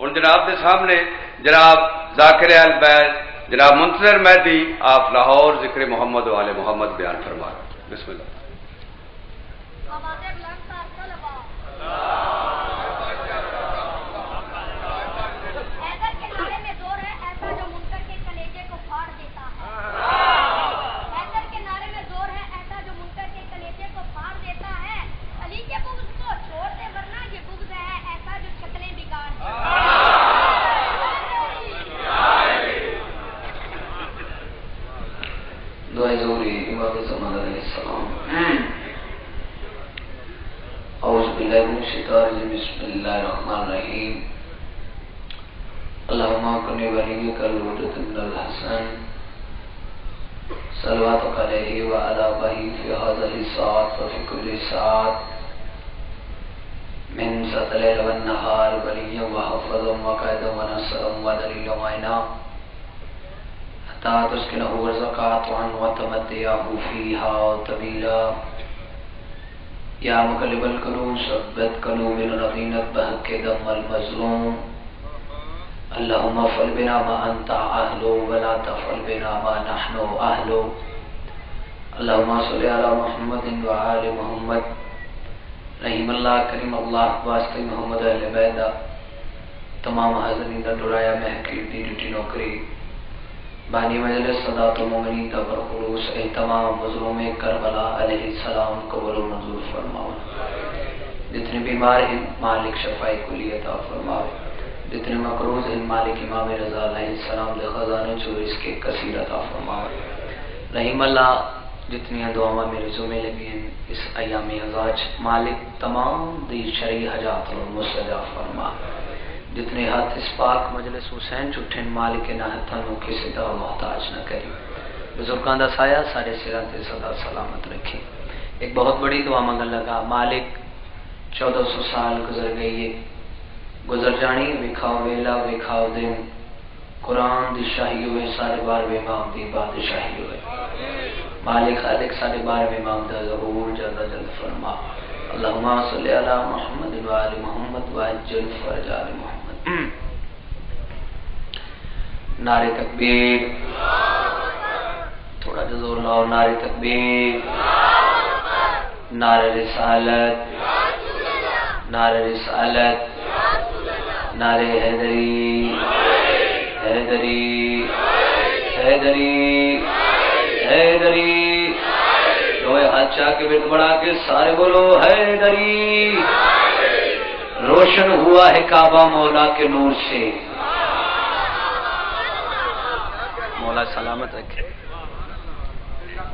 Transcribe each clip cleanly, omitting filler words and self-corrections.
ہوں جناب کے سامنے جناب ذاکر البیت جناب منتظر مہدی آپ لاہور ذکر محمد والے محمد بیان فرما بسم اللہ۔ بسم اللہ الرحمن الرحیم۔ اللہم کن ولیک الودۃ من الحسن صلواتک علیہ وعلی آبائہ فی هذه الساعة وفی کل ساعة من سط اللیل والنہار ولیا وحفظا وقائدا ونصرا ودلیلا وعینا حتی تسکنہ ورزقات عن وتمتعہ فیہا طویلا یا مقلب القلوب ثبت قلوبنا الذین بحق دم المظلوم اللہم افعل بنا ما انت اہل ولا تفعل بنا ما نحن اہل اللہم صلی علی محمد وآل محمد رحیم اللہ کریم اللہ واسطے محمد اہل بیت تمام حاضرین دا ڈرایا محقیر دی ڈیوٹی نوکری بانی مجلس صدات المومنین دا برخلوص اہتمام مظلوم کربلا علیہ السلام قبول و منظور فرماؤ۔ جتنے بیمار ہیں مالک شفائی کلی عطا فرماؤ، جتنے مقروض ہیں مالک امام رضا علیہ السلام دے خزانے چو اس کے کثیر عطا فرماؤ۔ رحیم اللہ جتنی دعاواں میرے ذمہ لگی ہیں اس ایام ازاج مالک تمام دی شرعی حاجات اور مستجاب فرما۔ جتنے ہاتھ اس پاک مجلس حسین چھٹھن مالک نہ ہتھنوں کسی دا محتاج نہ کری، بزرگان دا سایہ سارے سران تے صدا سلامت رکھیں۔ ایک بہت بڑی دعا منگل لگا، مالک 1400 سال گزر گئی ہے، گزر جانی وکھاؤ ویلا وکھاؤ دن، قرآن دی شاہی ہوئے سارے بار میں امام دی بادشاہی ہوئے، مالک خالق سارے بار میں امام دا ظہور جلد جلد فرما۔ اللہم صلی علی محمد وآل محمد وعجل فرج آل محمد۔ نعرہ تکبیر، تھوڑا جو زور لاؤ، نعرہ تکبیر، نعرہ رسالت، نعرہ رسالت، نعرہ حیدری، حیدری، حیدری، حیدری، دوئے ہاتھ چاہ کے بیت بڑھا کے سارے بولو حیدری۔ روشن ہوا ہے کعبہ مولا کے نور سے، مولا سلامت رکھے۔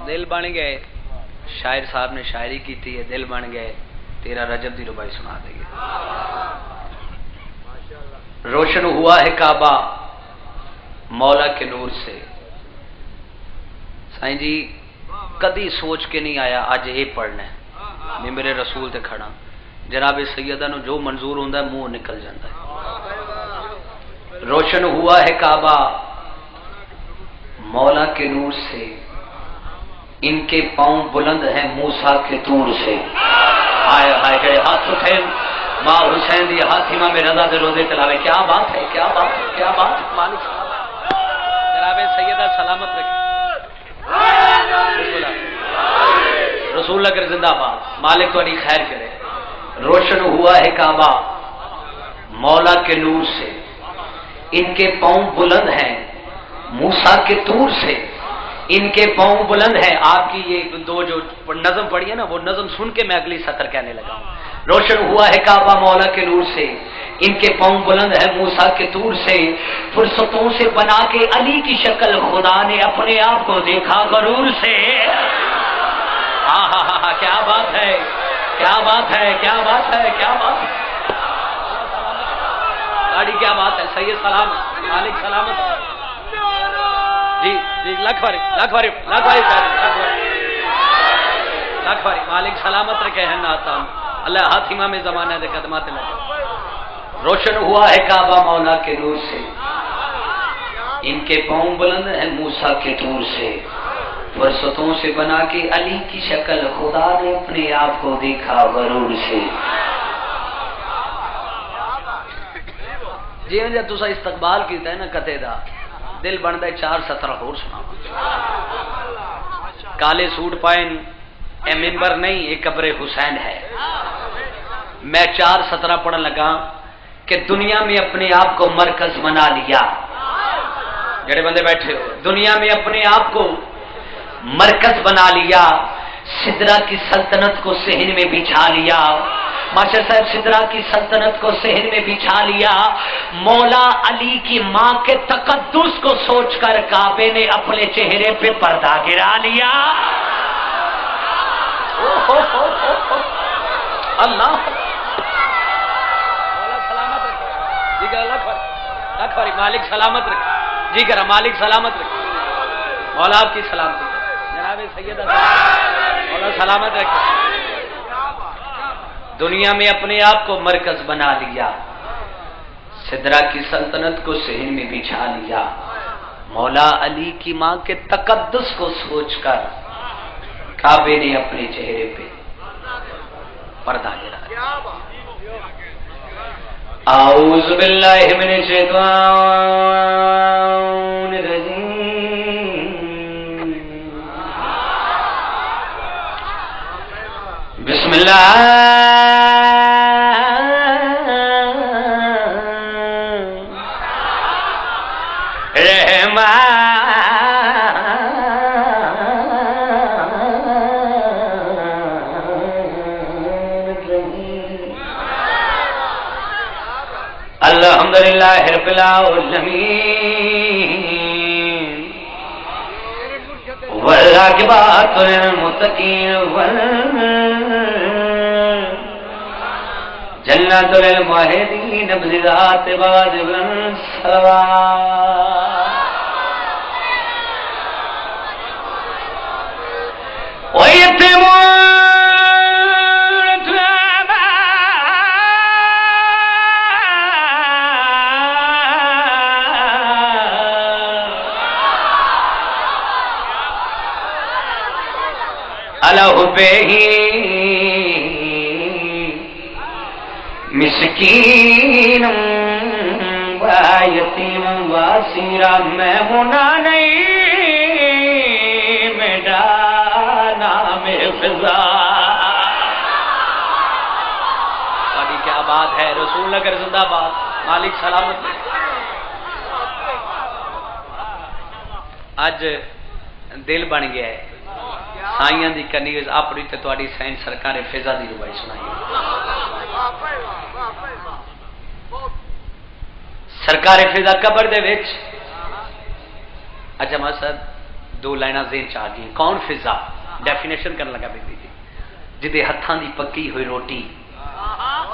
دل بن گئے، شاعر صاحب نے شاعری کی تھی، دل بن گئے، تیرا رجب دی ربائی سنا دے گے۔ روشن ہوا ہے کعبہ مولا کے نور سے۔ سائیں جی کدی سوچ کے نہیں آیا آج یہ پڑھنا ہے، میں میرے رسول تے کھڑا، جناب سیدہ نو جو منظور ہوندہ ہے منہ نکل جاندہ ہے۔ روشن ہوا ہے کعبہ مولا کے نور سے، ان کے پاؤں بلند ہیں موسیٰ کے طور سے۔ آئے آئے گئے ہاتھ اٹھے ماں حسین دی ہاتھ امام رضا دے روزے تلاوے۔ کیا بات ہے، کیا بات ہے، کیا بات ہے، مالک جناب سیدہ سلامت رکھے۔ رسول اللہ کر زندہ باد، مالک تو علی خیر کرے۔ روشن ہوا ہے کعبہ مولا کے نور سے، ان کے پاؤں بلند ہیں موسیٰ کے طور سے، ان کے پاؤں بلند ہیں۔ آپ کی یہ دو جو نظم پڑھی ہے نا، وہ نظم سن کے میں اگلی سطر کہنے لگا ہوں۔ روشن ہوا ہے کعبہ مولا کے نور سے، ان کے پاؤں بلند ہیں موسیٰ کے طور سے، فرصتوں سے بنا کے علی کی شکل خدا نے اپنے آپ کو دیکھا غرور سے۔ ہاں ہاں ہاں ہاں، کیا بات ہے، کیا بات ہے، کیا بات ہے، کیا بات ہے، گاڑی کیا بات ہے۔ سید سلامت، مالک سلامت جی جی، لاکھ باری لاکھ باری لاکھ باری لاکھ باری، مالک سلامت رکھے ہیں ناتا اللہ حاتمہ میں زمانہ دے قدمات لگے۔ روشن ہوا ہے کعبہ مولا کے نور سے، ان کے پاؤں بلند ہیں موسیٰ کے طور سے، فرصتوں سے بنا کے علی کی شکل خدا نے اپنے آپ کو دیکھا غرور سے۔ جی جب تسا استقبال کیتا ہے نا کتے دا دل بنتا ہے 4 17 اور سنا کالے سوٹ پائے اے ممبر نہیں یہ قبر حسین ہے میں 4 17 پڑھن لگا کہ دنیا میں اپنے آپ کو مرکز بنا لیا جڑے بندے بیٹھے ہو دنیا میں اپنے آپ کو مرکز بنا لیا سدرا کی سلطنت کو صحن میں بچھا لیا ماشاء صاحب سدرا کی سلطنت کو صحن میں بچھا لیا مولا علی کی ماں کے تقدس کو سوچ کر کعبے نے اپنے چہرے پہ پردہ گرا لیا اللہ مالک سلامت رکھے جی کرا مالک سلامت رکھے مولا آپ کی سلامتی جناب سیدہ مولا سلامت رکھے دنیا میں اپنے آپ کو مرکز بنا لیا سدرا کی سلطنت کو صحن میں بچھا لیا مولا علی کی ماں کے تقدس کو سوچ کر کعبے نے اپنے چہرے پہ پردہ گرا اعوذ باللہ من الشیطان الرجیم بسم اللہ الحمدللہ رب العالمین والعاقبۃ للمتقین جنت للموحدین بذات بعد الصلوات ویتمون مسکین و یتیم و اسیرا میں ہونا نہیں میرا نام فضا باقی کیا بات ہے رسول نگر زندہ باد مالک سلامت اج دل بن گیا ہے سائیاں دی کنیز اپنی تے تواڈی سائن سرکار فضا دی روائی سنائی سرکار فضا قبر دے وچ اچھا مقصد 2 لائناں ذہن چ آ گئی کون فضا ڈیفینیشن کرن لگا بیٹی دی جدے ہتھاں دی پکی ہوئی روٹی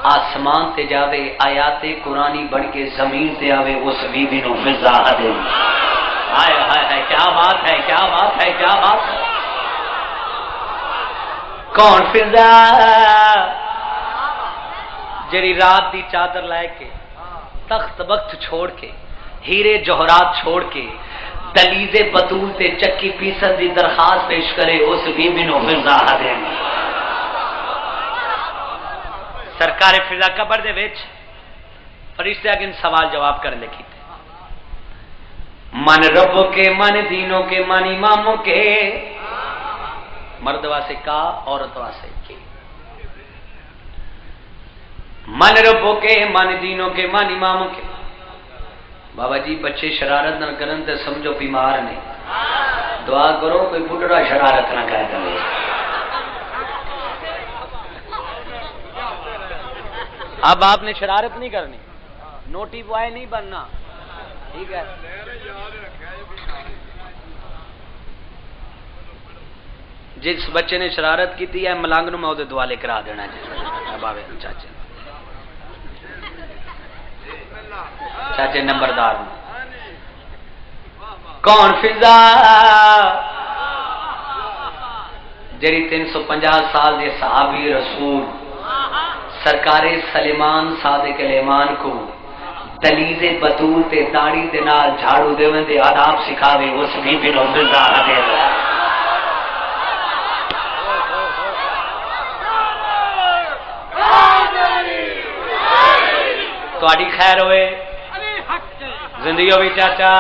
آسمان تے جاوے آیات قرآنی بڑھ کے زمین تے آوے اس بی بی نو فضا دے ہائے ہائے ہائے کیا بات ہے کیا بات ہے کیا بات ہے کون فضا جری رات دی چادر لائے کے تخت بخت چھوڑ کے ہیرے جوہرات چھوڑ کے دلیز بطول تے چکی پیسن دی درخواست پیش کرے اس بی بی نو فضا دے سرکار فضا قبر دے وچ فرشتے اگن سوال جواب کر لکھی تھے من ربوں کے من دینوں کے من اماموں کے مرد واسے کا عورت واسے کی من ربوں کے من دینوں کے من اماموں کے بابا جی بچے شرارت نہ کرن تے سمجھو بیمار نے دعا کرو کوئی بڈڑا شرارت نہ کر دے اب آپ نے شرارت نہیں کرنی نوٹی بوائے نہیں بننا ٹھیک ہے جس بچے نے شرارت کی تھی ملنگ نو میں دعا لے کرا دینا جی چاچے چاچے نمبردار کون فضا جری 350 سال دے صحابی رسول سرکار سلیمان صادق الایمان کو دلیز بطول تے داڑھی دے نال جھاڑو دیویں دے آداب سکھاوے اس بی بی نو فضا دے تواڈی خیر ہوئے زندگی ہوئی چاچا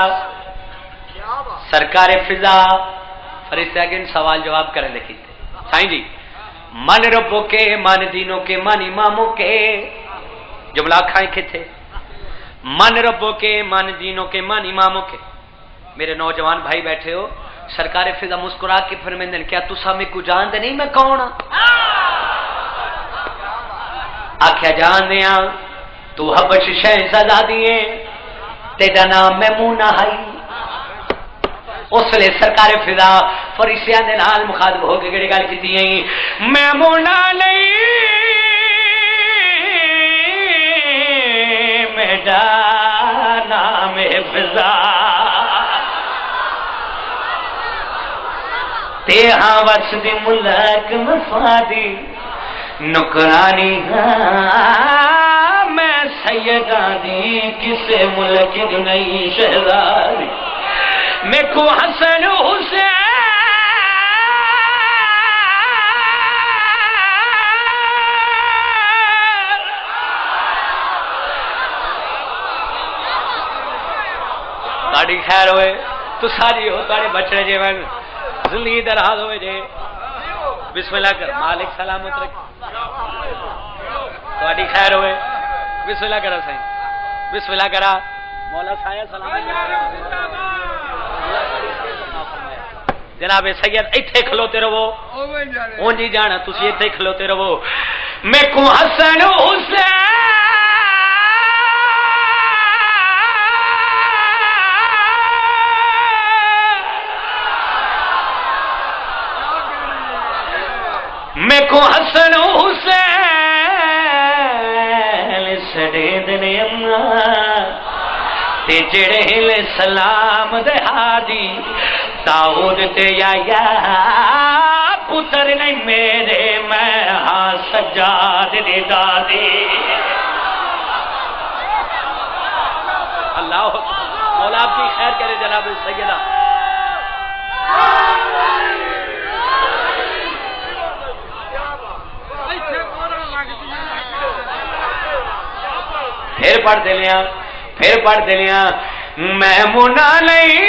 سرکار فضا فرشتہ کے سوال جواب کریں لکھی تھے سائیں جی من ربوں کے من دینوں کے من اماموں کے جملہ کھائیں کے تھے من ربوں کے من دینوں کے من اماموں کے میرے نوجوان بھائی بیٹھے ہو سرکار فضا مسکرا کے فرمیندن کیا تسا میں کو جان دے نہیں میں کون آکھیا جان دیا تو حبش شہزادہ دیے تیرا نام میمونہ ہے اس لئے سرکار فضا فرشتیاں دے نال مخاطب ہو کے گڑی گل کیتی ہیں میمونہ نہیں میرا نام فضا تے ہاں وس دی ملک مفادی نکرانی میں سیدہ دی کسے ملک نہیں شہزادی میں کو حسن حسین تاڑی خیر ہوئے تو ساری ہو تاڑے بچڑے جے میں زندگی دراز ہوئے جے بسم اللہ کر مالک سلامت رکھ تاڑی خیر ہوئے بسم اللہ کرا سائیں بسم اللہ کرا مولا سایہ سلامت جناب سید ایتھے کھلوتے رہو اون جی جانا تسی ایتھے کھلوتے رہو میں کو حسن حسین میں کو حسن حسین سڑے دنے اماں تے جڑے ہل سلام دے ہادی داؤد تے یا پتر نہیں میرے میں ہاں سجاد دی دادی اللہ مولا آپ کی خیر کرے جناب سیدہ پھر پڑھ دے لیا میمونہ نہیں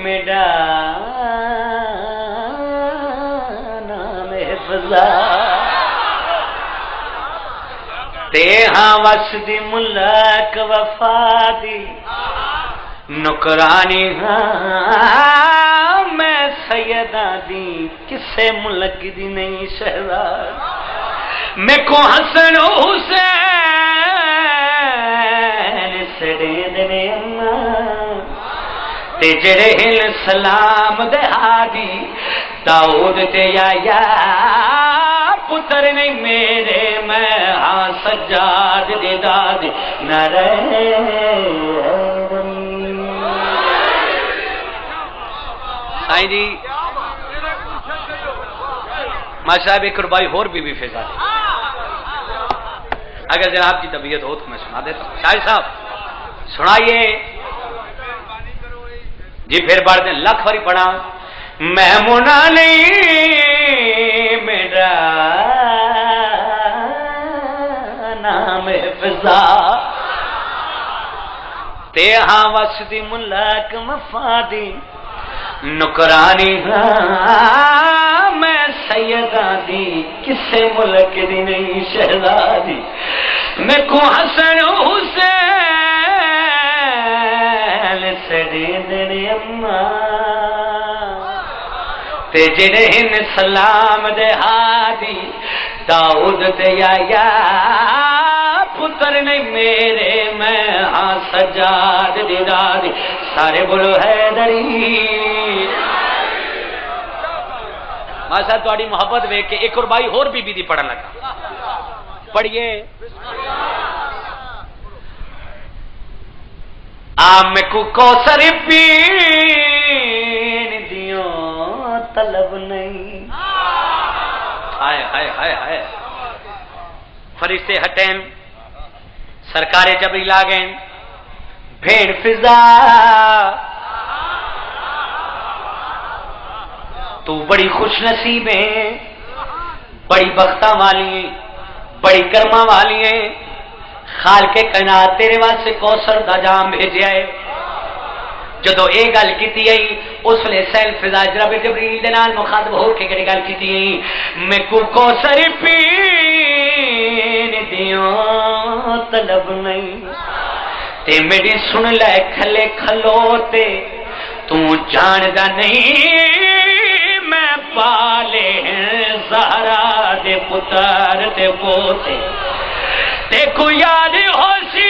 میرا نام فضا تے ہاں وس دی ملک وفادی نکرانی ہاں میں سیدہ دی کسے ملک دی نہیں شہزاد میں کو حسن حسین سڑے دنے تے جڑے ہل سلام دے ہادی داؤد تے یا پتر نہیں میرے میں ہاں سجاد دی دادی نہ رہے سائیں جی ماشاء صاحب ایک ربائی اور بھی فیضا دے اگر جناب کی طبیعت ہو تو میں سنا دیتا ہوں شاہد صاحب سنائیے جی پھر پڑھ دیں لکھ واری پڑھا میمونہ نہیں میرا نام فضا تے ہاں وس دی ملک مفادی نکرانی ہاں میں سیدہ دی کسے ملک دی نہیں شہزادی میں کو حسن حسین سڑے دنے اماں تے جڑے ہن سلام دے ہادی داؤد تے یا پتر نہیں میرے میں ہاں سجاد دی دادی سارے بولو حیدری ماں صاحب تھوڑی محبت ویکھ کے ایک اور بھائی اور بی دی پڑھن لگا پڑھیے آم کو کوثر پین دیوں طلب نہیں ہائے ہائے ہائے ہائے فرشتے ہٹیں سرکار جبریل آ گئے بھیڑ فضا تو بڑی خوش نصیب ہے بڑی بختہ والی ہے بڑی کرما والی ہے خالق کائنات تیرے واسطے کوثر دا جام بھیجیا ہے جدو یہ گل کی اس لیے سیل فضا جناب جبریل دے نال مخاطب ہو کے کہڑی گل کی میں کو کوثر پین دیاں طلب نہیں تے میری سن لے کھلے کھلوتے تو جان دا نہیں میں پالے زہرا دے پتر تے پوتے تے کو یاد ہو سی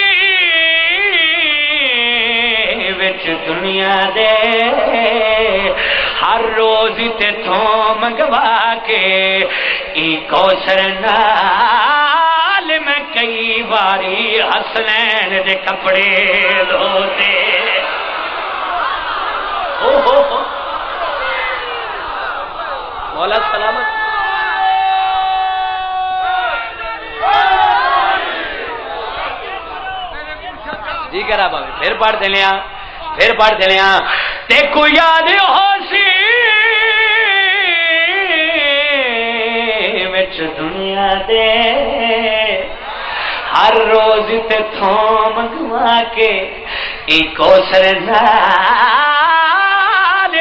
وچ دنیا دے ہر روز تے تھو منگوا کے ای کوثر نال میں کئی باری حسنین دے کپڑے دھوتے مولا سلامت جی کرا بابے پھر پڑھ دلیا دیکھو یاد ہو سی وچ دنیا دے ہر روز تے تھو منگوا کے ای کوثر نال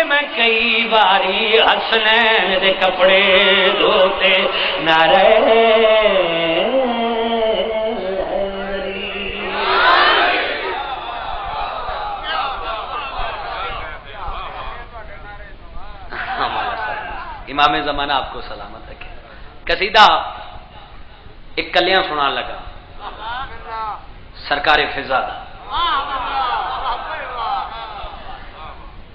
میں کئی باری حسنین دے کپڑے دھوتے نعرہ امام زمانہ آپ کو سلامت رکھے قصیدہ ایک کلیاں سنان لگا سرکار فضا دا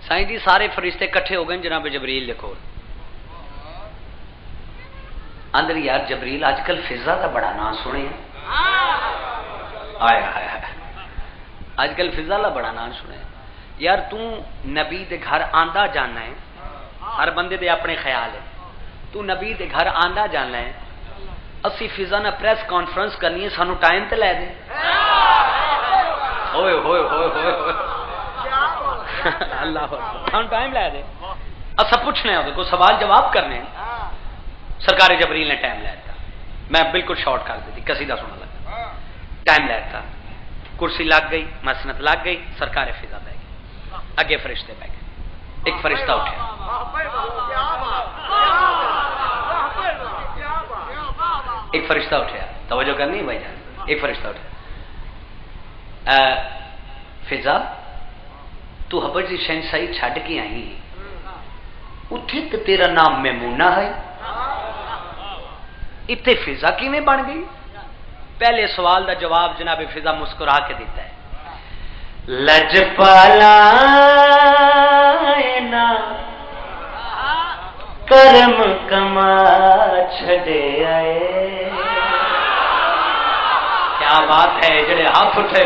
سائیں جی سارے فرشتے کٹھے ہو گئے جناب جبریل لکھو اندر یار جبریل آج کل فضا دا بڑا نام سنے آئے آج کل فضا دا بڑا نام سنے یار تو نبی دے گھر آندہ جاننا ہے ہر بندے دے اپنے خیال ہے تو نبی دے گھر آندہ جاننا ہے اسی فضا نہ پریس کانفرنس کرنی ہے سانو ٹائم تے لے دے ہوئے ہوئے ہوئے ہوئے اللہ سانو ٹائم لے دے اسا پوچھنے ہیں کو سوال جواب کرنے ہیں سرکار جبریل نے ٹائم لے دیتا میں بالکل شارٹ کر دیتی قصیدہ سنا لگا ٹائم لے دیتا کرسی لگ گئی مسنت لگ گئی سرکار فضا بہ گئی اگے فرشتے بہ گئے ایک فرشتہ اٹھا ایک فرشتہ اٹھا توجہ کرنی ہے بھائی جان ایک فرشتہ اٹھا فضا تو حبش دی شہنشاہی چھڈ کے آئی اتھے تے تیرا نام میمونہ ہے اتنے فضا کیویں بن گئی پہلے سوال دا جواب جناب فضا مسکرا کے دیتا ہے لجپالا کرم کما چھڑے آئے کیا بات ہے جڑے ہاتھ اٹھے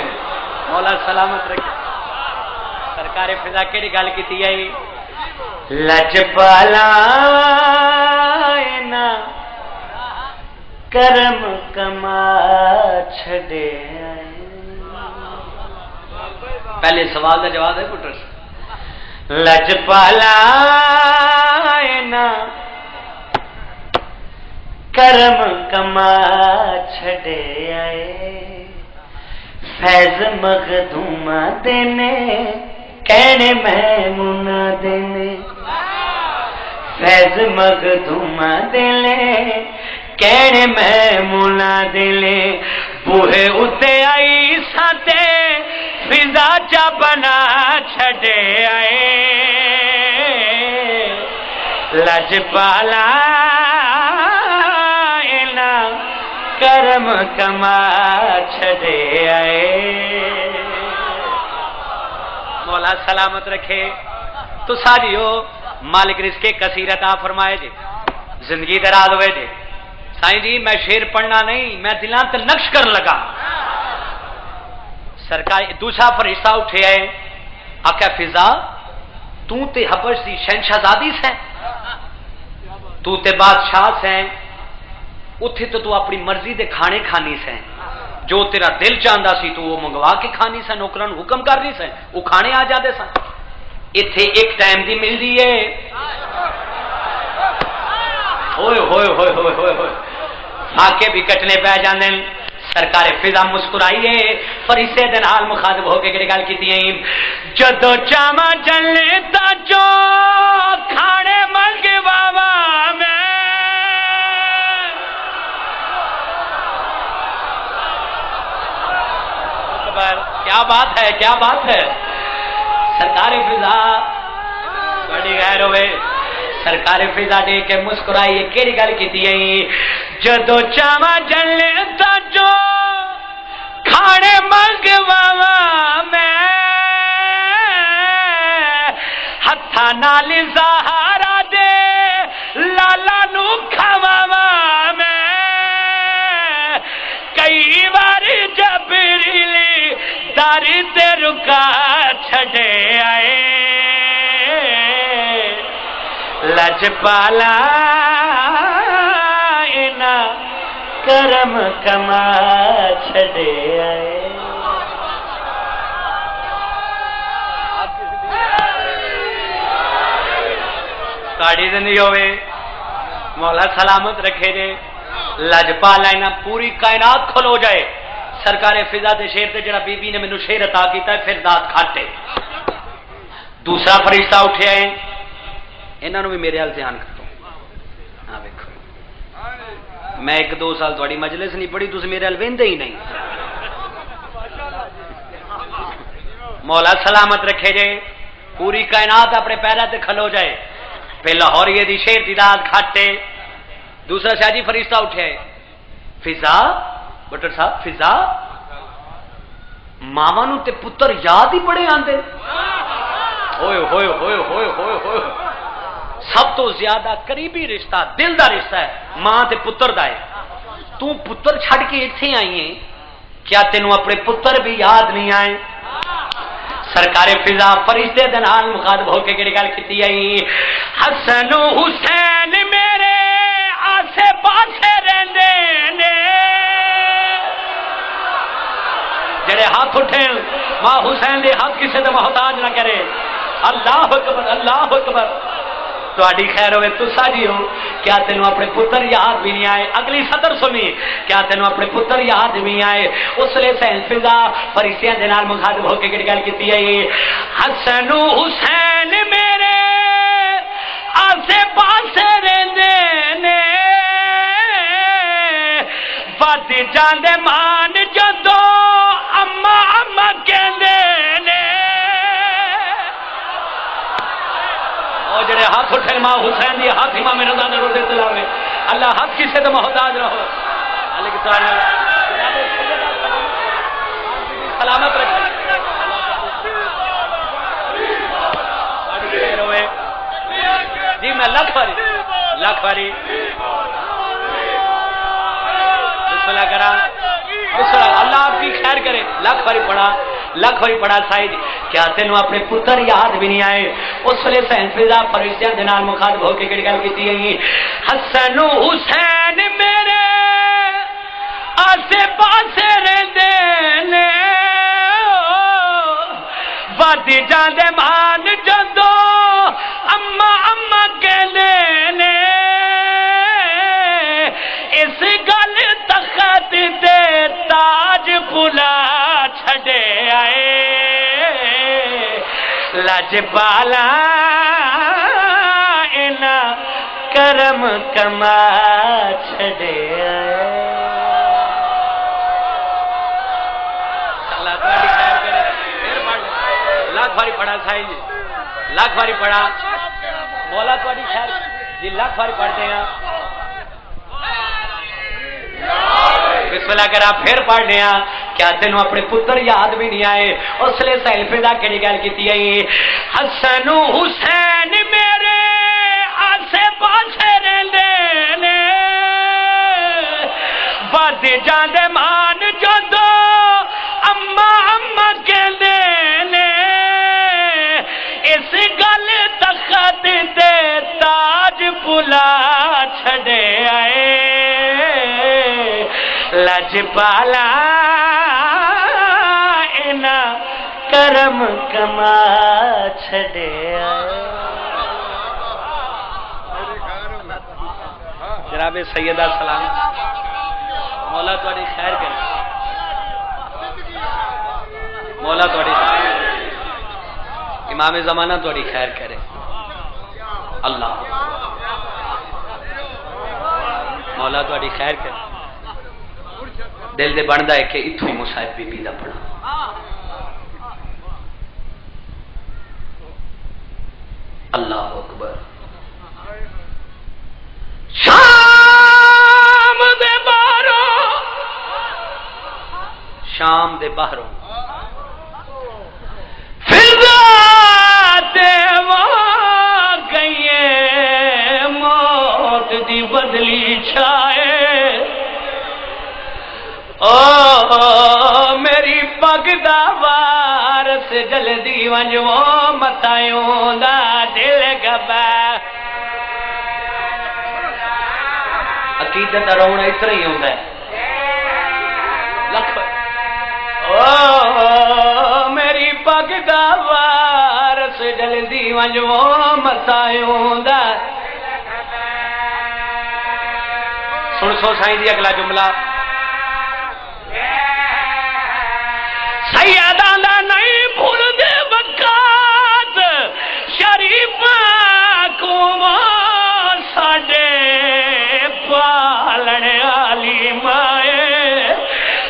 مولا سلامت رکھے سرکار فضا کیڑی گل کیتی ہے لجپالا کرم کما چھڑے آئے پہلے سوال کا جواب ہے پٹر لجپالا کرم کما چھڑے آئے فیض مخدوم دینے کہنے میمونہ دینے فیض مخدوم دینے کہنے میمونہ دینے بوہے اتے آئی ساتے فضا چا بنا چھڑے آئے لجپالا کرم کما چھڑے آئے مولا سلامت رکھے تو ساریو مالک رزق کثیر عطا فرمائے جی زندگی دراز ہوئے جی سائیں جی میں شعر پڑھنا نہیں میں دلان تے نقش کرن لگا سرکار دوسرا فرشتہ اٹھے آئے آقا فضا تو تے حبش دی شہنشاہزادی سے تو تے بادشاہ سے اتھے تو اپنی مرضی دے کھانے کھانی سے جو تیرا دل چاہتا سی تو وہ منگوا کے کھانی سے نوکران حکم کر رہی سے وہ کھانے آ جاتے سن اتھے ایک ٹائم دی مل دی ہے ہوئے ہوئے ہوئے ہوئے ہوئے ہوئے فاقے بھی کٹنے پہ جاندے سرکار فضا مسکرائیے فرشتے دے نال مخاطب ہو کے گل کیتی ہے جدو چاواں جلتا جو کھانے منگواوا میں کیا بات ہے کیا بات ہے سرکار فضا بڑی غیر ہوئے سرکار فضا دے کے مسکرائیے کیڑی گل کیتی ہے جدو چاواں جلتا جو کھانے منگواوا میں ہتھاں نال زہرا دے لالا نو کھواوا میں کئی بار جبریل در تے رکا چھڈے آئے لجپالا اینا کرم کما چھڈے آئے تاڑی زندگی ہوئے مولا سلامت رکھے جے لجپالا اینا پوری کائنات کھلو جائے سرکار فضا دے شیر تے جڑا بی بی نے مینوں شیر عطا کیتا ہے پھر دات کھاٹے دوسرا فرشتہ اٹھیا ہے انہاں نوں بھی میرے حال دھیان کرو ہاں ویکھو میں 1-2 سال تھوڑی مجلس نہیں پڑھی تسی میرے حال ویندے ہی نہیں مولا سلامت رکھے جے پوری کائنات اپنے پیراں تے کھلو جائے پہ لاہوریے دی شیر دی دات کھاٹے دوسرا شاہجی فرشتہ اٹھیا ہے فضا بٹر صاحب فضا ماما نو تے پتر یاد ہی بڑے آندے ہوئے ہوئے ہوئے ہوئے ہوئے ہوئے سب تو زیادہ قریبی رشتہ دل دا رشتہ ہے ماں تے پتر دا ہے تو پتر چھڑ کے ایتھے آئی ہیں کیا تینوں اپنے پتر بھی یاد نہیں آئے سرکار فضا فرشتے دے نال مخاطب ہو کے کیڑی گل کیتی ہے حسن و حسین میرے آسے پاسے رہندے نے جڑے ہاتھ اٹھے ماں حسین دے ہاتھ کسے دے محتاج نہ کرے اللہ اکبر اللہ اکبر تہاڈی خیر ہوئے تسا جی ہو کیا تینوں اپنے پتر یاد بھی نہیں آئے اگلی سطر سنی کیا تینوں اپنے پتر یاد بھی نہیں آئے اس لیے سین فضا فرشتیاں دے نال مخاطب ہو کے گل کیتی ہے حسن و حسین میرے آسے پاسے رہندے نے ود جاندے مان جدو اما اما کہندے نے او جڑے ہاتھ اٹھے ماں حسین دی ہاتھ امام رضا دے روزے تلاوے اللہ ہاتھ کسے تے محتاج رہو علی کی تعالی سلامت رکھے جی میں لاکھ باری کرا اللہ آپ کی خیر کرے لاکھ باری پڑھا سائید کیا تینوں اپنے پتر یاد بھی نہیں آئے اس لیے سین فضا فرشتیاں دے نال مخاطب ہو کے کیڑی گل کیتی ہے حسن و حسین میرے آسے پاسے رہندے نے ود جاندے مان جدو اما اما کہندے نے اس گل تخت دے تاج بلا چھڈے آئے لجپالا اینا کرم کما چھڈے آئے اللہ تعالی خیر کرے پھر پڑھ لاکھ باری پڑھا سائی جی لاکھ باری پڑھا مولا تھوڑی خیر جی لاکھ باری پڑھتے ہیں بسم اللہ کرا پھر پڑھنے ہیں کیا تینوں اپنے پتر یاد بھی نہیں آئے اس لیے سیل فضا کیڑی گل کیتی ہے حسن و حسین میرے آسے پاسے رہندے نے ود جاندے مان جدو اما اما کہندے نے اس گل تخت تے تاج بلا چھڈے آئے لجپالا اینا کرم کما چھڈے جناب سیدہ سلام مولا تہاڈی خیر کرے مولا تھوڑی امام زمانہ تھوڑی خیر کرے اللہ مولا تھوڑی خیر کرے دل دے بندا ہے کہ اتھوں ہی مصعب بی بی دا پڑھا اللہ اکبر شام دے باہروں فضا تے گئیے موت دی بدلی چھائے او میری پگ دا وارس جلدی ونجو متایوں دا دل گبا عقیدت رونا اتنا ہی ہوتا ہے لکھ او میری پگ دا وارس جلدی ونجو متایوں دا سن سو سائیں دی اگلا جملہ سیداں دا نہیں بھول دے وقات شریفاں کو ساڈے پالن والی مائے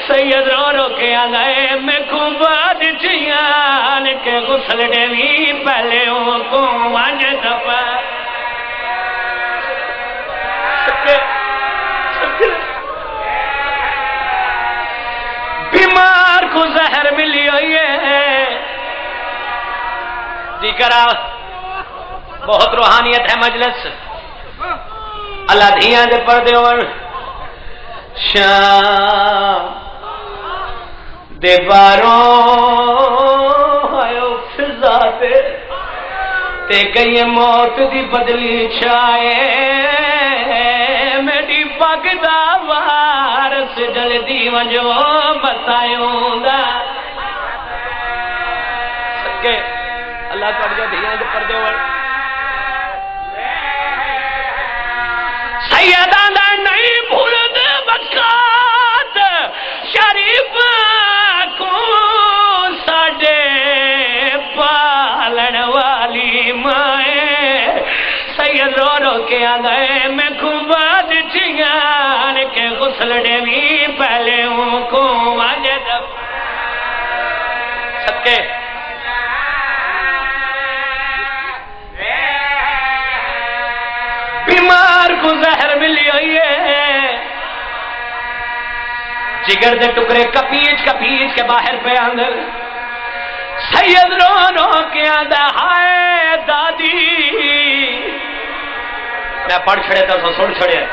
سید رو رو کے آگئے میں کو بعد چیان کے غسل ڈیوی پہلے ہوں کو وانج دفع بیمار کو زہر ملی ہوئی ہے جی کرا بہت روحانیت ہے مجلس اللہ دھیاں دے پردے اور شام دے باروں آئیو فضا تے گئی موت دی بدلی چھائے میری پگ دا وارس جلدی ونجو بتایوں دا سکے اللہ کر جو دھیاں دے پردے اور سیداں دا نہیں بھول دے وقات شریف کو ساڈے پالن والی مائے سید رو رو کے آگئے میں کو بعد چیان کے غسل ڈیوی پہلے ہوں کو واجد سکے بیمار کو زہر ملی ہوئی ہے جگر دے ٹکڑے کپیچ کے باہر پہ اندر سید رو رو کے آدھا ہائے دادی میں پڑھ چھڑے تھا سو سن چھڑے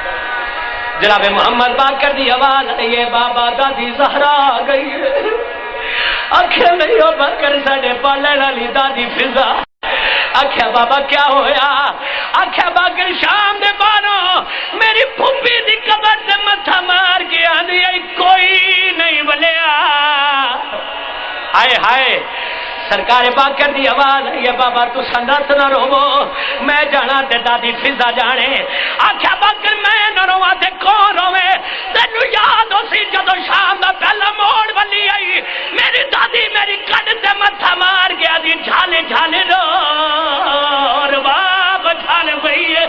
جناب محمد باقر دی آواز ہے بابا دادی زہرا گئی آنکھیں نہیں ہو باقر ساڑے پالے والی دادی فضا آنکھیں بابا کیا ہویا آنکھیں باقر شام دے باروں میری پھوپی دی قبر سے متھا مار گیا دیا کوئی نہیں بلیا ہائے ہائے سرکار باقر دی آواز ہے بابا تو سندرت نہ روو میں جانا تے دادی فضا جانے آکھیا باقر میں نہ روا تے کون روے تینو یاد ہو سی جدو شام دا پہلا موڑ بلی آئی میری دادی میری کڈ تے متھا مار گیا دی جھالے جھالے رو باب جھال گئی ہے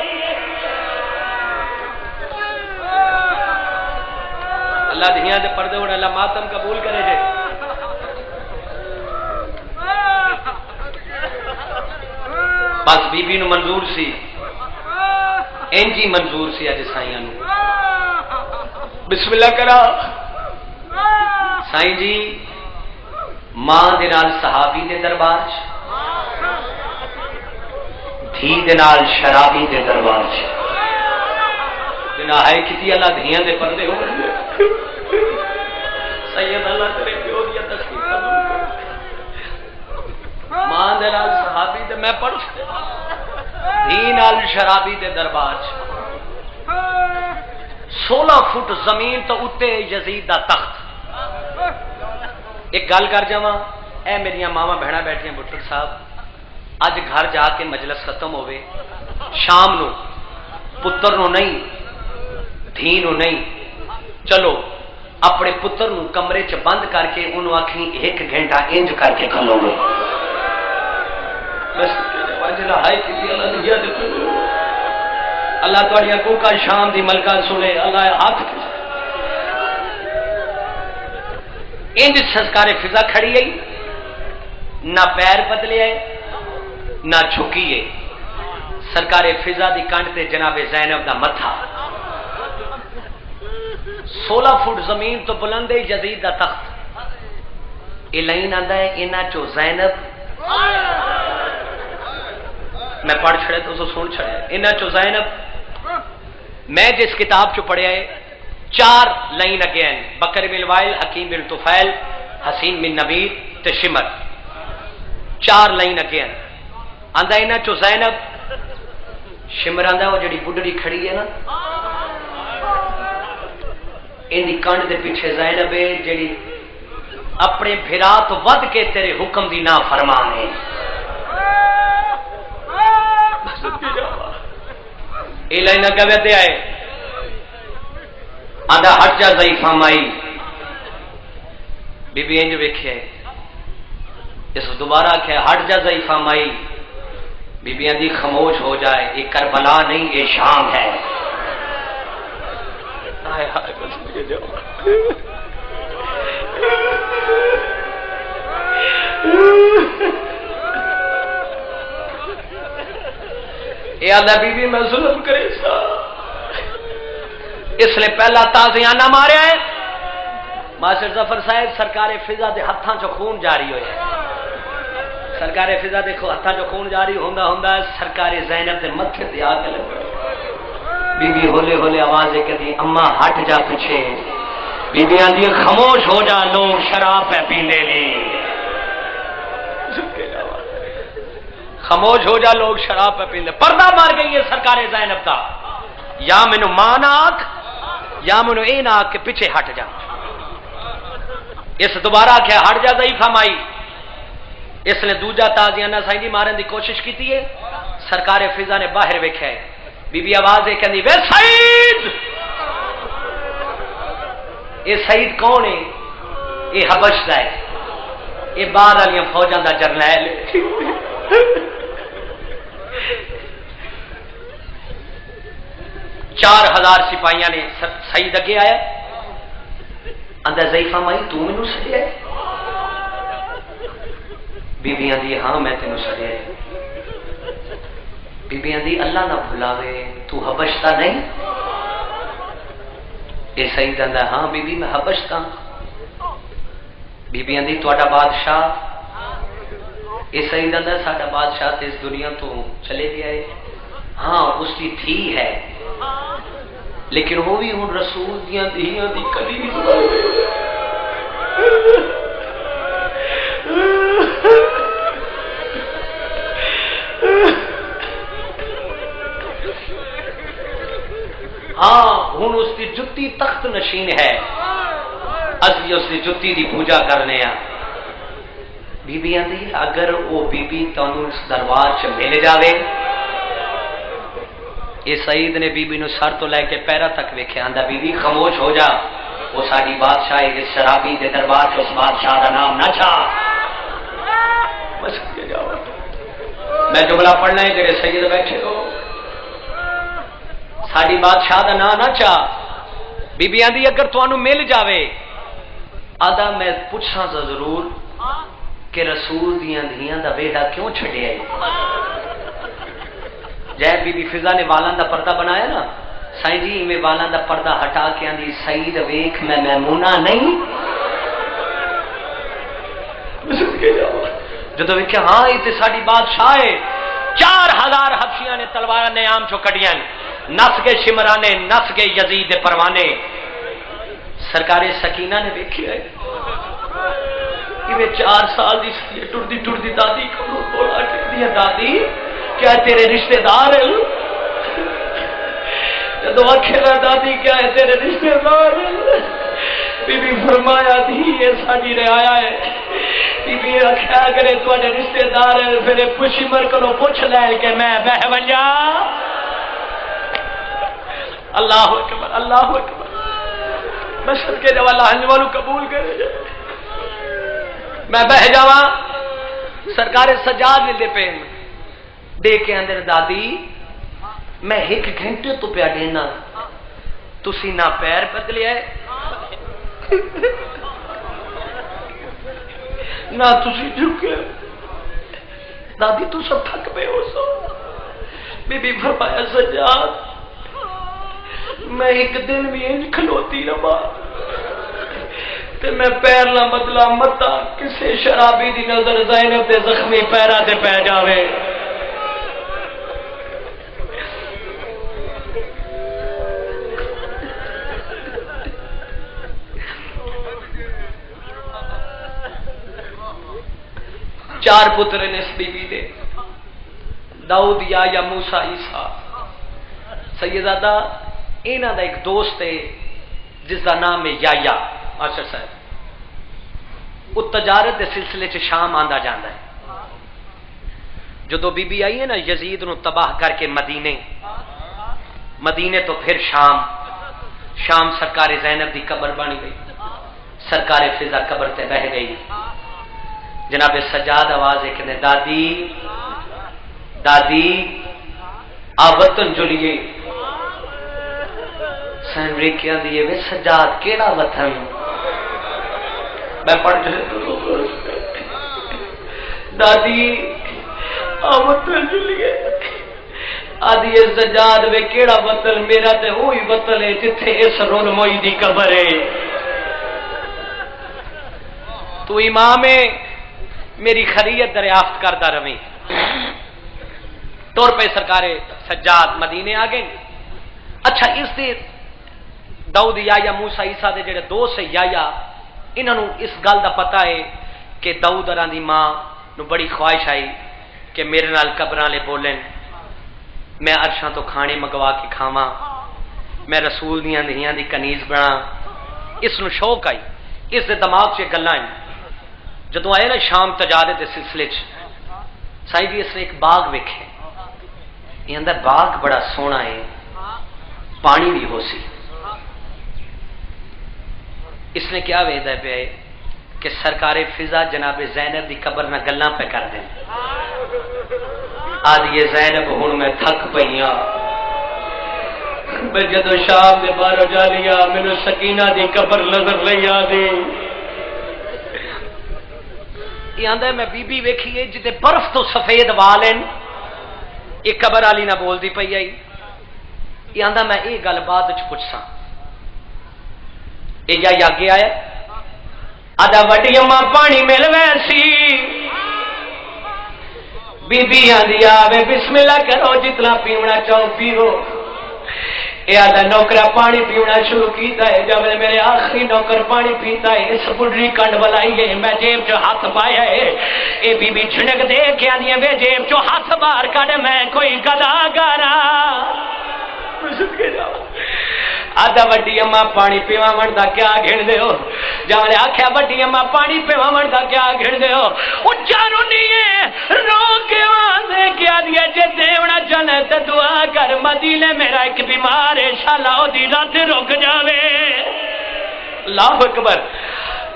اللہ دنیا دے پردے اڑ اللہ ماتم قبول کرے جے بس بی بی نو منظور سی انجی منظور سی اج سائیاں نو بسم اللہ کرا سائیں جی ماں دے نال صحابی دے دربار چ دھی دے نال شرابی دے دربار چ جنا ہے کتی اللہ دھیاں دے پردے ہو سید اللہ کرے پیو دی تشریف قبول کرے ماں دے نال صحابی دے میں پڑھ دھی نال شرابی دے دربار 16 فٹ زمین تو اتے یزید دا تخت ایک گل کر جاواں اے میریاں ماواں بہناں بیٹھیاں بٹر صاحب اج گھر جا کے مجلس ختم ہوئے شام نو پتر نو نہیں دھی نو نہیں چلو اپنے پتر نو کمرے چ بند کر کے انہوں آکھیں 1 گھنٹہ انج کر کے کھلو گے بس جلا ہائی کی اللہ نے دیا دیکھو اللہ تواڈی کو کا شام دی ملکہ سنے اللہ ہاتھ انج سرکار فضا کھڑی ہے نہ پیر بدلے ہے نہ جھکی ہے سرکار فضا دی کنڈ تے جناب زینب دا متھا 16 فٹ زمین تو بلند ہے یزید دا تخت یہ لائن آندا ہے انہاں چو زینب میں پڑھ چھڑے تو سن چھڑے انہاں چو زینب میں جس کتاب چو پڑھیا ہے 4 لائن اگے ہیں بکر بن وائل حکیم بن طفیل حسین بن نبیر تے شمر 4 لائن اگے ہیں آندا انہاں چو زینب شمر آندا وہ جڑی بڈڑی کھڑی ہے نا ان دی کنڈ دے پیچھے زینب ہے جڑی اپنے بھرا تو ود کے تیرے حکم دی نافرمان ہے اے لائن اگے تے آئے آندا ہٹ جا ضعیفہ مائی بی بی انج ویکھے اس دوبارہ کہ ہٹ جا ضعیفہ مائی بی بی اندی خاموش ہو جائے یہ کربلا نہیں یہ شام ہے یہ آدھا بی بی میں ظلم کرے سا اس لیے پہلا تازیانہ ماریا ہے ماسٹر ظفر صاحب سرکار فضا دے ہتھاں چو خون جاری ہویا ہے سرکار فضا دیکھو ہتھاں چو خون جاری ہوندا سرکار زینب دے متھے تے آ کے لگ بی بی ہولے ہولے آواز کہتی اماں ہٹ جا پیچھے بی بی آندی خاموش ہو جا لوگ شراب پہ پیندے نہیں خاموش ہو جا لوگ شراب پہ پیندے پردہ مار گئی ہے سرکار زینب کا یا مینو ماں نہ آکھ یا مینو اے نہ آکھ کہ پیچھے ہٹ جا اس دوبارہ کیا ہٹ جا ضعیفہ مائی اس نے دوجا تازیانہ سائنڈی مارن دی کوشش کی ہے سرکار فضا نے باہر ویکھیا ہے بی بی آواز ہے کہندی وے سعید یہ سعید کون ہے یہ حبش دا ہے یہ بعد والی فوجاں دا جرنیل 4000 سپاہیاں نے سعید اگے آیا آندا ضعیفہ مائی تو مینوں سدیا ہے بی بی آندی ہاں میں تینوں سدیا ہے بی بی آندی اللہ نہ بھلاوے تو حبش دا نہیں یہ سعید آندا ہاں بی بی میں حبش دا بی بی آندی تہاڈا بادشاہ یہ سعید آندا ساڈا بادشاہ تے اس دنیا تو چلے گیا ہے ہاں اس کی تھی ہے لیکن وہ بھی ہوں رسول دیاں دھیاں دی کدی نہیں ہاں ہوں اس کی جتی تخت نشین ہے اسی اس کی جتی دی پوجا کرنے ہیں بی بی آندی اگر وہ بی بی تانوں اس دربار چ مل جاوے یہ سعید نے بی بی نو سر تو لے کے پیرا تک ویکھیا آندا بی بی خاموش ہو جا وہ ساری بادشاہ اس شرابی دے دربار چ اس بادشاہ دا نام نہ چھا بس کے جاؤ میں جملہ پڑھنا ہے جڑے سید بیٹھے ہو ساری بادشاہ دا نام نہ چاہ بی بی آندی اگر تانوں مل جاوے آدھا میں پوچھاں تو ضرور کہ رسول دیاں دھیاں دا بیڑا کیوں چھڈیا ہے جے بی بی فضا نے والاں دا پردہ بنایا نا سائیں جی میں والاں دا پردہ ہٹا کے آندی سعید ویکھ میں میمونہ نہیں جدو ویکھیا ہاں یہ تے ساڈی بادشاہ ہے 4000 حبشیاں نے تلواراں نے عام چو کڈیاں نس کے شمرانے نس کے یزید پروانے سرکار سکینہ نے ویکھیا ہے کہ 4 سال دی ٹردی ٹردی دادی کو بولا کہ دادی کیا تیرے رشتہ دار ہیں جدو آخر دادی کیا ہے تیرے رشتہ دار ہیں بی بی فرمایا تھی یہ ساری رعایا ہے بی بی آخیا کرے تواڈے رشتہ دار ہیں پھر خوشی مر کو پوچھ لے کہ میں بہ ونجا اللہ اکبر اللہ اکبر میں صدقے جا اللہ والوں قبول کرے جائے میں بہ جاواں سرکار سجاد دے پین دے کے اندر دادی میں 1 گھنٹے تو پیا دینا تسی نہ پیر بدلے آئے نہ تسی جھکے دادی تو سب تھک پہ ہو سو بی بی فرمایا سجاد میں 1 دن بھی انج کھلوتی رہا تے میں پیر نہ بدلا متا کسے شرابی دی نظر زینب دے زخمی پیرا تے پہ جاوے چار پتر نے اس بی بی دے داؤد یا موسیٰ عیسیٰ سیدزادہ انہاں دا ایک دوست ہے جس کا نام ہے یا ماشاء صاحب وہ تجارت کے سلسلے سے شام آندا جاندا ہے جدو بی بی آئی ہے نا یزید نو تباہ کر کے مدینے تو پھر شام سرکار زینب دی قبر بن گئی سرکار فضا قبر تے بہ گئی جناب سجاد آواز ہے کہ دادی آ وطن جلیے سینریکیاں دیئے وے سجاد کیڑا وطن میں پڑھ دادی آ وطن جلیے آدھی سجاد وے کیڑا وطن میرا تے وہی وطن ہے جتھے اس رونمائی دی قبر ہے تو امام میری خریت دریافت کردہ رویں طور پہ سرکار سجاد مدینے آ گئے اچھا اس دے داؤد یا موسیٰ عیسیٰ دے جڑے دوست ہے یا انہوں اس گل دا پتہ ہے کہ داؤد اراں دی ماں نو بڑی خواہش آئی کہ میرے نال قبراں لے بولن میں عرشاں تو کھانے منگوا کے کھاواں میں رسول دیاں دھیاں دی کنیز بنا اس نو شوق آئی اس دے دماغ سے گلاں جدو آئے نا شام تجارت دے سلسلے سائی جی اس نے ایک باغ ویکھے یہ اندر باغ بڑا سونا ہے پانی بھی ہو سی اس نے کیا ویدا پہ کہ سرکار فضا جناب زینب دی قبر نہ گلاں پہ کر دیں آج یہ زینب ہن میں تھک پئیاں میں جدو شام دے بارو جا لیا مینو سکینہ دی قبر نظر لئی آ دی یہ آندا ہے میں بی بی ویکھیے جتے برف تو سفید والن ایک قبر والی نہ بول دی پئی آئی یہ آندا میں یہ گل بعد وچ پوچھساں یہ یا آگے آیا آدھا وڈی اماں پانی مل ویسی بی بی آندی آوے بسم اللہ کرو جتنا پیونا چاہو پیو یہ آدھا نوکرا پانی پیونا شروع کیتا ہے جب میرے آخری نوکر پانی پیتا ہے اس بڑھری کنڈ بلائی ہے میں جیب چو ہاتھ پایا ہے اے بی بی چھنک دے کے آدھی وے جیب چو ہاتھ باہر کڈ میں کوئی گدا گارا آدھا وڈی اماں پانی پیوا من دا کیا گھن دے ہو جب نے آخیا وڈی اماں پانی پیوا من دا کیا گھن دے ہو اچھا رونیے رو کے آدھے کیا دیا جے دیونا چاہنے تے دعا کر مدینے میرا ایک بیمار ہے شالا او دی رات رک جاوے اللہ اکبر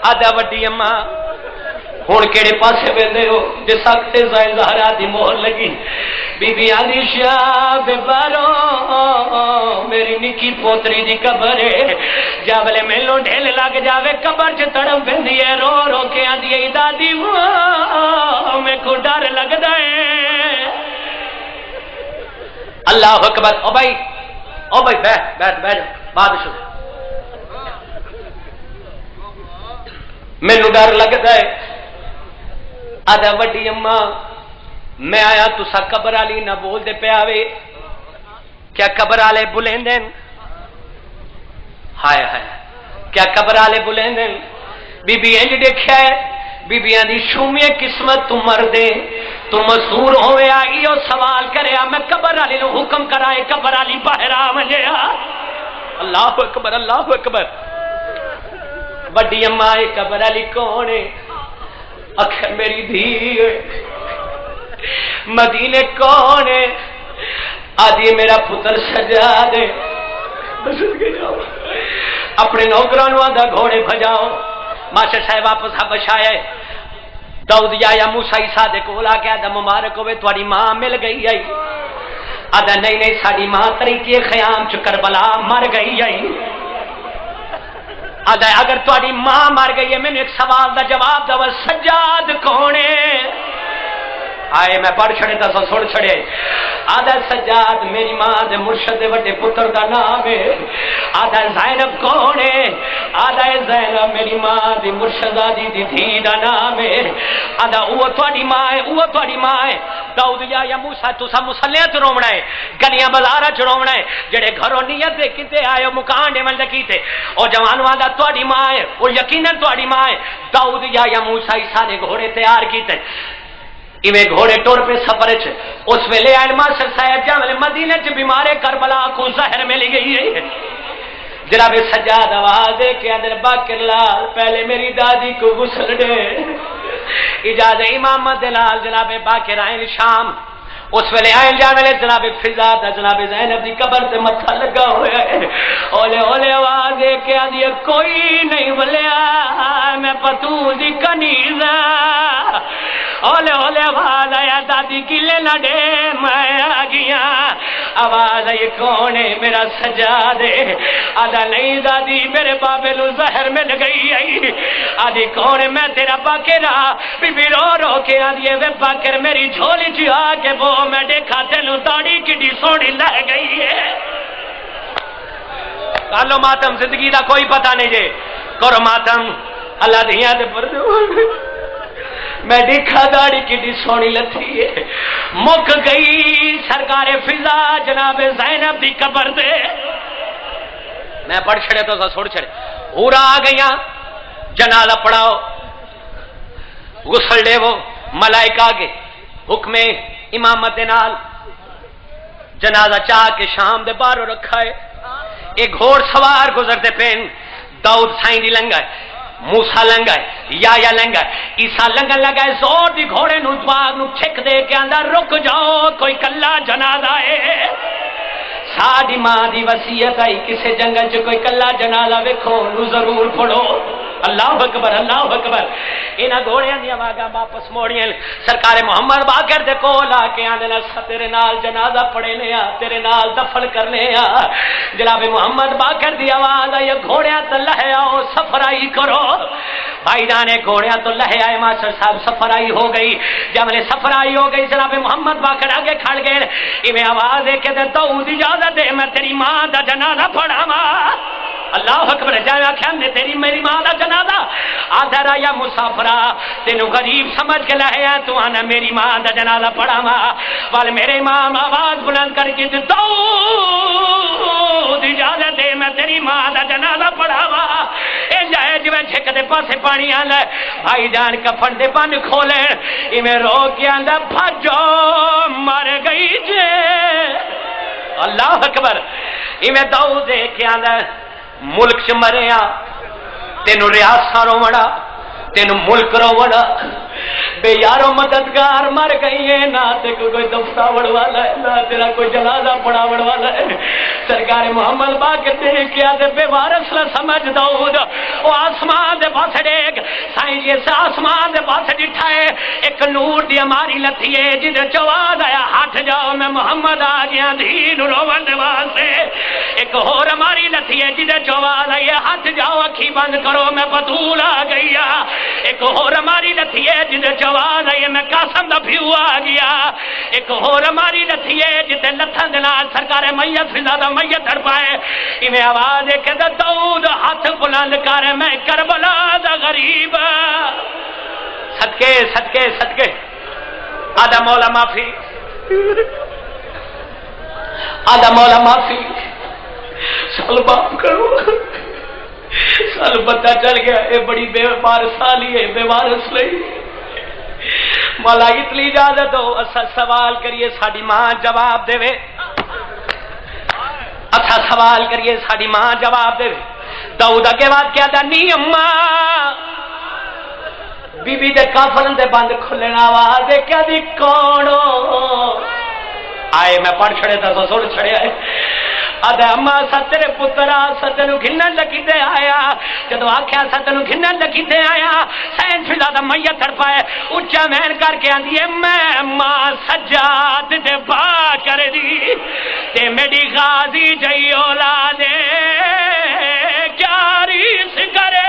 آدھا وڈی اماں ہون کیڑے پاسے ویندے ہو جے سکتے زائن زہرا دی مہر لگی بی بی آدھی شاہ بارو میری نکی پوتری دی قبر ہے جاولے میلو ڈھیل لگ جاوے قبر چ تڑپ پیندی ہے رو رو کے آندی ہے دادی میں کو ڈر لگدا ہے اللہ اکبر او بھائی بیٹھ بادشاہ مینوں ڈر لگدا ہے آدھا وڈی اماں میں آیا تسا قبر والی نہ بول دے پیا وے کیا قبر والے بلندن ہائے ہائے کیا قبر والے بلندن بی بی انج دیکھیا ہے بی بیاں دی شومی قسمت تو مردے تو مزدور ہوئے آئیو سوال کرے میں قبر والی نو حکم کرائے قبر والی باہر آ منجیا اللہ اکبر اللہ اکبر وڈی اماں قبر والی کون ہے اکھر میری دھی مدینے کون ہے آدھی میرا پتر سجاد ہے اپنے نوکرانوں آدھا گھوڑے بھجاؤ. ماشٹر صاحب واپس حبش آئے. داؤد یا موسیٰ عیسیٰ دے کول آ کے آدھا مبارک ہوئے تھوڑی ماں مل گئی آئی. آدھا نہیں ساری ماں طریقے خیام چ کربلا مر گئی آئی. آدھا اگر تھوڑی ماں مر گئی ہے میں نے ایک سوال دا جواب دو سجاد کون ہے؟ آئے میں پڑھ چھڑے تا سو سن چھڑے. آدھا سجاد میری ماں دے مرشد دے وڈے پتر دا نام ہے. آدھا زینب کون ہے؟ آدھا زینب میری ماں دی مرشدہ دی دھی دا نام ہے. آدھا وہ تھوڑی ماں ہے وہ تھوڑی ماں ہے. داؤد یا موسیٰ تسا مسلیاں چ رومنا ہے گلیاں بازاراں چ رومنا ہے جڑے گھروں نیت دے کیتے آئے مکان دے ول کیتے او جوان واندا تہاڈی ماں ہے او یقیناً تہاڈی ماں ہے. داؤد یا موسیٰ عیسیٰ نے گھوڑے تیار کیتے ایویں گھوڑے ٹور پہ سفر چ اس ویلے آئے ماسٹر صاحب جا ویلے مدینے چ بیمارے کربلا کو زہر مل گئی ہے. جناب سجاد آواز دے کے ادھر باقر لال پہلے میری دادی کو غسل دے. اجازت امامت لال جناب باقر آئے شام اس ویلے آئے جا ویلے جناب فضا دا جناب زینب دی قبر تے متھا لگا ہوا ہے. اولے اولے آواز دے کے آدھی کوئی نہیں بولیا میں پتول دی کنیز. اولے اولے آواز آیا دادی کلے نہ دے میں آ گیا. آواز آئی کون ہے؟ میرا سجاد ہے. آدھا نہیں دادی میرے بابے نو زہر مل گئی آئی. آدھی کون ہے؟ میں تیرا باقر آ. بی بی رو رو کے آدھی وے باقر میری جھولی چ آ کے وہ میں دیکھا تینو داڑھی کڈی سونی لگ گئی ہے. کالو ماتم زندگی دا کوئی پتہ نہیں جے کرو ماتم اللہ دیاں دے پردے میں دیکھا داڑھی کڈی سونی لتھی ہے. مک گئی سرکار فضا جناب زینب دی قبر دے. میں پڑھ چھڑے تو سڑ چھڑے پورا آ گئیاں جنازہ پڑھاؤ غسل دے وہ ملائکہ کے حکم امامت نال جنازہ چاہ کے شام دے بارو رکھا ہے. ایک گھوڑ سوار گزرتے پین داؤد سائیں دی لنگا ہے موسیٰ لنگا ہے یا لنگا ہے عیسیٰ لنگن لگا ہے زور دی گھوڑے نو دواغ نو چھک دے کے اندر رک جاؤ کوئی کلا جنازہ ہے. ساڑی ماں دی وصیت آئی کسے جنگل چ کوئی کلا جنازہ ویکھو نو ضرور پڑھو. اللہ اکبر اللہ اکبر. انہاں گھوڑیاں دی آواز واپس موڑیاں سرکار محمد باقر دے کول آ کے آندے نا تیرے نال جنازہ پڑھے نے آ تیرے نال دفن کرنے آ. جناب محمد باقر دی آواز آئی گھوڑیاں تے لہے آؤ سفرائی کرو. بھائی جانے گھوڑیاں تو لہے آئے ماسٹر صاحب سفرائی ہو گئی. جب نے سفرائی ہو گئی جناب محمد باقر آگے کھڑ گئے ایویں آواز دے کے داؤد اجازت دے میں تیری ماں دا جنازہ پڑھاواں. اللہ اکبر. جائے آخیا نے تیری میری ماں دا جنازہ آدھرا یا مسافرہ تینو غریب سمجھ کے لائے ہیں تو آنا میری ماں دا جنازہ پڑھاواں. والے میرے امام آواز بلند کر کے داؤد اجازت دے میں تیری ماں دا جنازہ پڑھاواں. اے جائے جو جھک دے پاسے پانی آندا بھائی جان کفن دے بن کھولے ایویں رو کے آندا بھجو مر گئی جے. اللہ اکبر. ایویں داؤد دے کے آندا ملک چ مریا تینو ریاستاں روونا تینو ملک روونا بے یارو مددگار مر گئی ہے نہ تے کوئی دفتاوڑ والا ہے نہ تیرا کوئی جنازہ پڑھاوڑ والا ہے. سرکار محمد باقر دیکھ کے آدھے بے وارث نہ سمجھ داؤد وہ آسمان دے پاس دیکھ سائیں جی سے آسمان دے پاس ڈٹھا ہے ایک نور دی ہماری لتھی ہے جدھر چواز آیا ہٹ جاؤ میں محمد آ گیا دین روون دے واسطے. ایک اور ہماری لتھی ہے جدھر چواز آئی ہٹ جاؤ اکھی بند کرو میں بطول آ گئی. ایک اور ہماری لتھی ہے جدھر چواز آئی میں قاسم دا بھیو آ گیا. ایک اور ہماری لتھی ہے جدھر لتھن دنال سرکار میت فضا دا میت تڑ پائے ایویں آواز ہے کہ داؤد ہاتھ بلند کر میں کربلا دا غریب. صدقے صدقے صدقے آدھا مولا معافی آدھا مولا معافی سال باپ کرو سال پتہ چل گیا یہ بڑی بے وارث سالی ہے بے وارث لئی. مولا اتنی اجازت ہو اسا سوال کریے ساڈی ماں جواب دے. اسا سوال کریے ساڈی ماں جواب دے. داؤد اگے بات کیا دا نی اماں بی بی دے کافن دے بند کھلنا آواز کیا دی کون آئے میں پڑھ چھڑے تھا سن چھڑے آئے آدھا اما سا تیرے پترا ستنو گھنن لگی دے آیا جدو آکھیا ستنو گھنن لگی دے آیا سین فضا دا میت تڑپائے اچھا مین کر کے آندی ہے میں ماں سجاد دے با کر دی تے میری غازی جئی اولادے کیا ریس کرے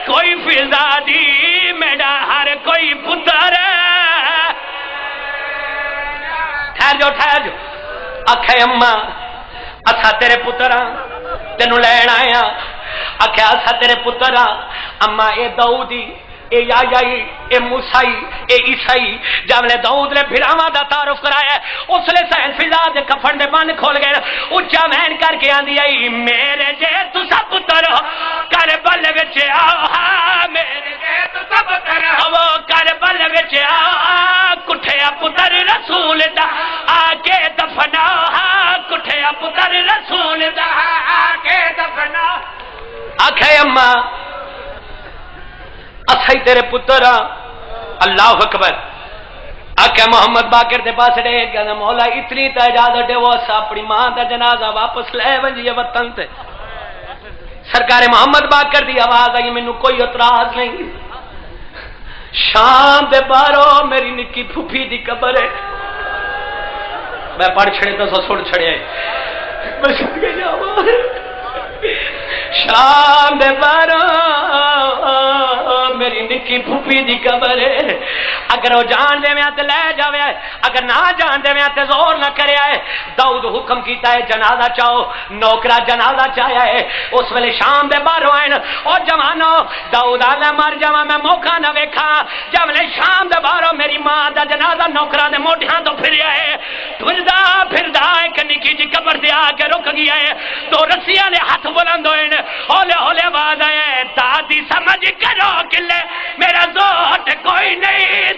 کوئی فضا دی میرا ہر کوئی پتر ٹھہر جو آکھے اماں اسا تیرے پتراں تینوں لین آیا آکھیا اسا تیرے پتراں اما اے داؤدی اے یائی اے موسیٰ اے عیسائی جاملے داؤد نے بھراواں دا تعارف کرایا اس لے سین فضا دے کفن دے بند کھول گئے اونچا مین کر کے آندی آئی میرے جے تسا پتر کربل وچ آؤ میرے جے تسا پتر او کربل وچ آؤ کٹھیا پتر رسول دا آ کے دفناؤ کٹھیا پتر رسول دا آ کے دفناؤ آکھے اما اسائی تیرے پتر اللہ اکبر آکھے محمد باقر دے پاس رہے کہ مولا اتنی تا اجازت دے وہ اسا اپنی ماں دا جنازہ واپس لے ونجیے وطن تے سرکار محمد باقر دی آواز آئی مینوں کوئی اعتراض نہیں شام دے بارو میری نکی پھوپھی دی قبر ہے میں پڑھ چھڑے تو سن چھڑے میں سن کے جاواں شام دے بارو میری نکی پھوپھی دی قبر ہے اگر وہ جان دے میں تے لے جاوے اگر نہ جان دے میں تے زور نہ کرے آئے داؤد حکم کیتا ہے جنازہ چاہو نوکرا جنازہ چاہیا ہے اس ویلے شام دے باہر آئے او جوانو داؤد آلا مر جاواں میں موقع نہ ویکھاں جب لے شام دے باہر میری ماں دا جنازہ نوکرا دے موڈیاں تو پھریا ہے پھردا ایک نکی جی قبر دے آ کے رک گیا ہے تو رسیاں دے ہاتھ بلند ہوئے ہولے ہولے آواز آئے دادی سمجھ کرو کلے میرا زوٹ کوئی نہیں